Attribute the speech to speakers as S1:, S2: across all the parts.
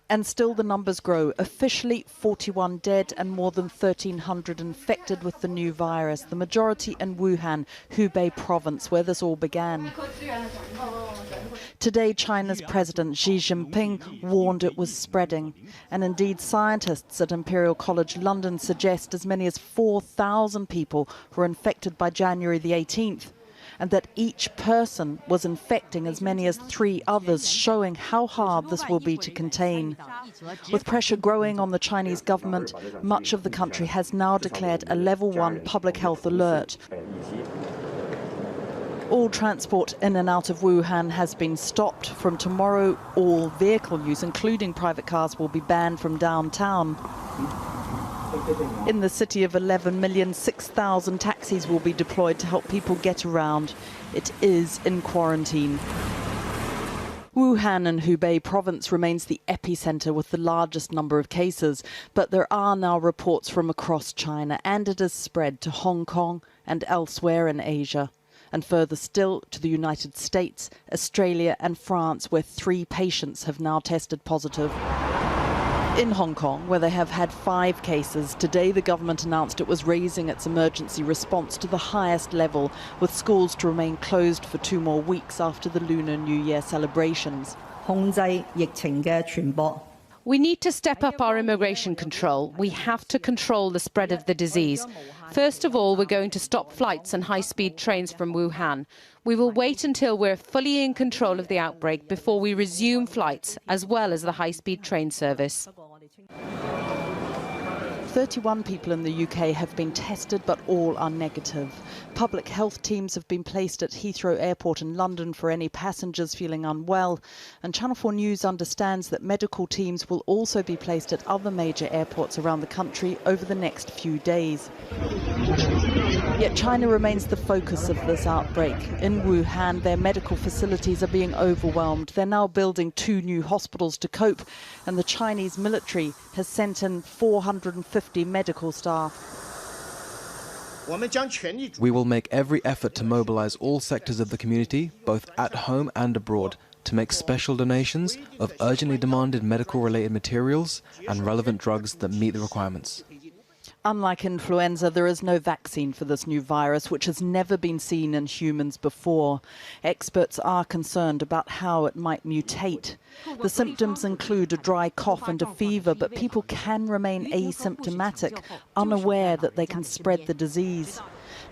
S1: And still the numbers grow. Officially 41 dead and more than 1,300 infected with the new virus, the majority in Wuhan, Hubei province, where this all began. Today, China's President Xi Jinping warned it was spreading. And indeed, scientists at Imperial College London suggest as many as 4,000 people were infected by January the 18th. And that each person was infecting as many as 3 others, showing how hard this will be to contain. With pressure growing on the Chinese government, much of the country has now declared a level 1 public health alert. All transport in and out of Wuhan has been stopped. From tomorrow, all vehicle use, including private cars, will be banned from downtown. In the city of 11 million, 6,000 taxis will be deployed to help people get around. It is in quarantine. Wuhan in Hubei province remains the epicenter with the largest number of cases, but there are now reports from across China, and it has spread to Hong Kong and elsewhere in Asia, and further still to the United States, Australia and France, where 3 patients have now tested positive. In Hong Kong, where they have had 5 cases, today the government announced it was raising its emergency response to the highest level, with schools to remain closed for 2 more weeks after the Lunar New Year celebrations.
S2: We need to step up our immigration control. We have to control the spread of the disease. First of all, we're going to stop flights and high-speed trains from Wuhan. We will wait until we're fully in control of the outbreak before we resume flights, as well as the high-speed train service.
S1: 31 people in the UK have been tested, but all are negative. Public health teams have been placed at Heathrow Airport in London for any passengers feeling unwell. And Channel 4 News understands that medical teams will also be placed at other major airports around the country over the next few days. Yet China remains the focus of this outbreak. In Wuhan, their medical facilities are being overwhelmed. They're now building 2 new hospitals to cope, and the Chinese military has sent in 450 medical staff.
S3: We will make every effort to mobilize all sectors of the community, both at home and abroad, to make special donations of urgently demanded medical-related materials and relevant drugs that meet the requirements.
S1: Unlike influenza, there is no vaccine for this new virus, which has never been seen in humans before. Experts are concerned about how it might mutate. The symptoms include a dry cough and a fever, but people can remain asymptomatic, unaware that they can spread the disease.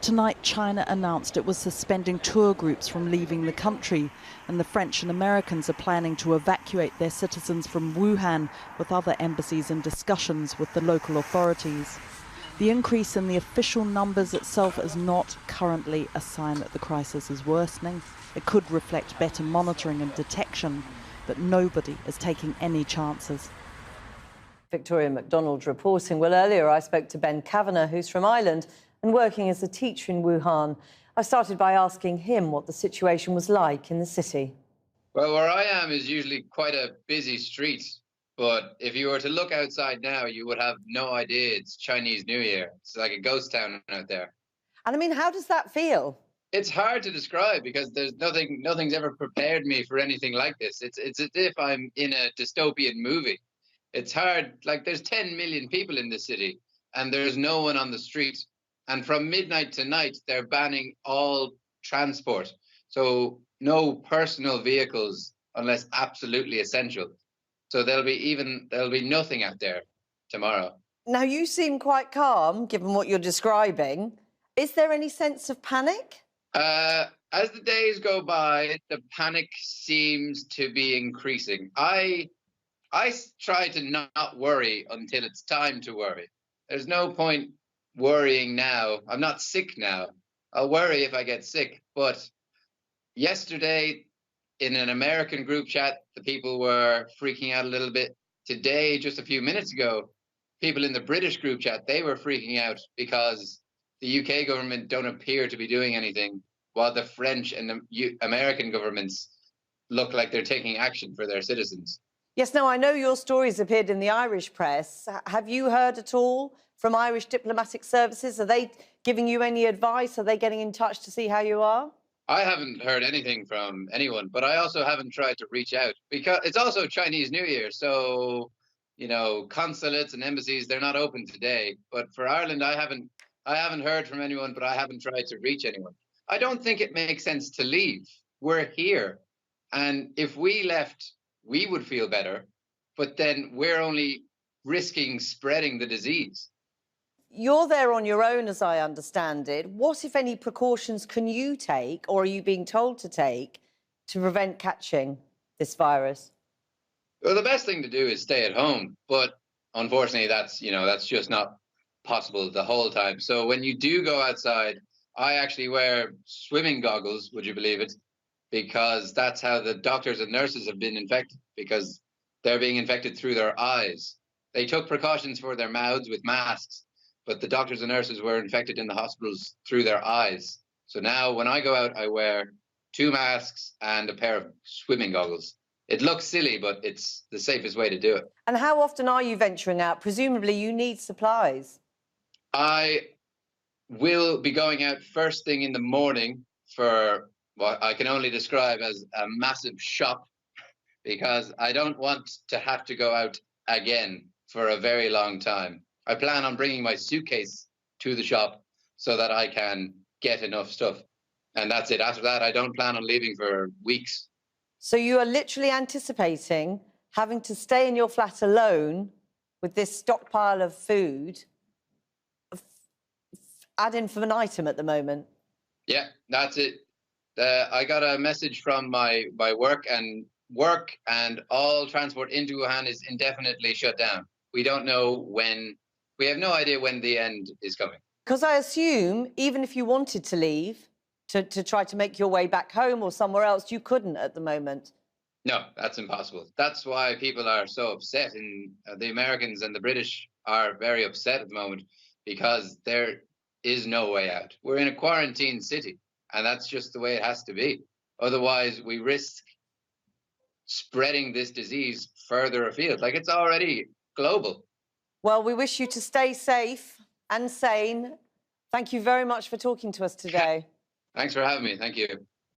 S1: Tonight, China announced it was suspending tour groups from leaving the country, and the French and Americans are planning to evacuate their citizens from Wuhan, with other embassies in discussions with the local authorities. The increase in the official numbers itself is not currently a sign that the crisis is worsening. It could reflect better monitoring and detection, but nobody is taking any chances.
S4: Victoria MacDonald reporting. Well, earlier I spoke to Ben Kavanagh, who's from Ireland and working as a teacher in Wuhan. I started by asking him what the situation was like in the city.
S5: Well, where I am is usually quite a busy street. But if you were to look outside now, you would have no idea it's Chinese New Year. It's like a ghost town out there.
S4: And I mean, how does that feel?
S5: It's hard to describe because there's nothing's ever prepared me for anything like this. It's as if I'm in a dystopian movie. It's hard. Like, there's 10 million people in the city and there's no one on the street. And from midnight to night, they're banning all transport. So no personal vehicles unless absolutely essential. So there'll be nothing out there tomorrow.
S4: Now, you seem quite calm, given what you're describing. Is there any sense of panic?
S5: As the days go by, the panic seems to be increasing. I try to not worry until it's time to worry. There's no point worrying now. I'm not sick now. I'll worry if I get sick. But yesterday, in an American group chat, the people were freaking out a little bit. Today, just a few minutes ago, people in the British group chat, they were freaking out because the UK government don't appear to be doing anything, while the French and the American governments look like they're taking action for their citizens.
S4: Yes, now, I know your stories appeared in the Irish press. Have you heard at all from Irish diplomatic services? Are they giving you any advice? Are they getting in touch to see how you are?
S5: I haven't heard anything from anyone, but I also haven't tried to reach out because it's also Chinese New Year. So, consulates and embassies, they're not open today. But for Ireland, I haven't heard from anyone, but I haven't tried to reach anyone. I don't think it makes sense to leave. We're here. And if we left, we would feel better, but then we're only risking spreading the disease.
S4: You're there on your own, as I understand it. What, if any, precautions can you take, or are you being told to take, to prevent catching this virus?
S5: Well, the best thing to do is stay at home, but unfortunately, that's just not possible the whole time. So when you do go outside, I actually wear swimming goggles, would you believe it? Because that's how the doctors and nurses have been infected, because they're being infected through their eyes. They took precautions for their mouths with masks, but the doctors and nurses were infected in the hospitals through their eyes. So now when I go out, I wear 2 masks and a pair of swimming goggles. It looks silly, but it's the safest way to do it.
S4: And how often are you venturing out? Presumably you need supplies.
S5: I will be going out first thing in the morning for what I can only describe as a massive shop, because I don't want to have to go out again for a very long time. I plan on bringing my suitcase to the shop so that I can get enough stuff. And that's it. After that, I don't plan on leaving for weeks.
S4: So you are literally anticipating having to stay in your flat alone with this stockpile of food ad infinitum at the moment?
S5: Yeah, that's it. I got a message from my work and all transport into Wuhan is indefinitely shut down. We don't know when. We have no idea when the end is coming.
S4: Because I assume even if you wanted to leave to try to make your way back home or somewhere else, you couldn't at the moment.
S5: No, that's impossible. That's why people are so upset. And the Americans and the British are very upset at the moment, because there is no way out. We're in a quarantine city, and that's just the way it has to be. Otherwise, we risk spreading this disease further afield. Like, it's already global.
S4: Well, we wish you to stay safe and sane. Thank you very much for talking to us today.
S5: Thanks for having me. Thank you.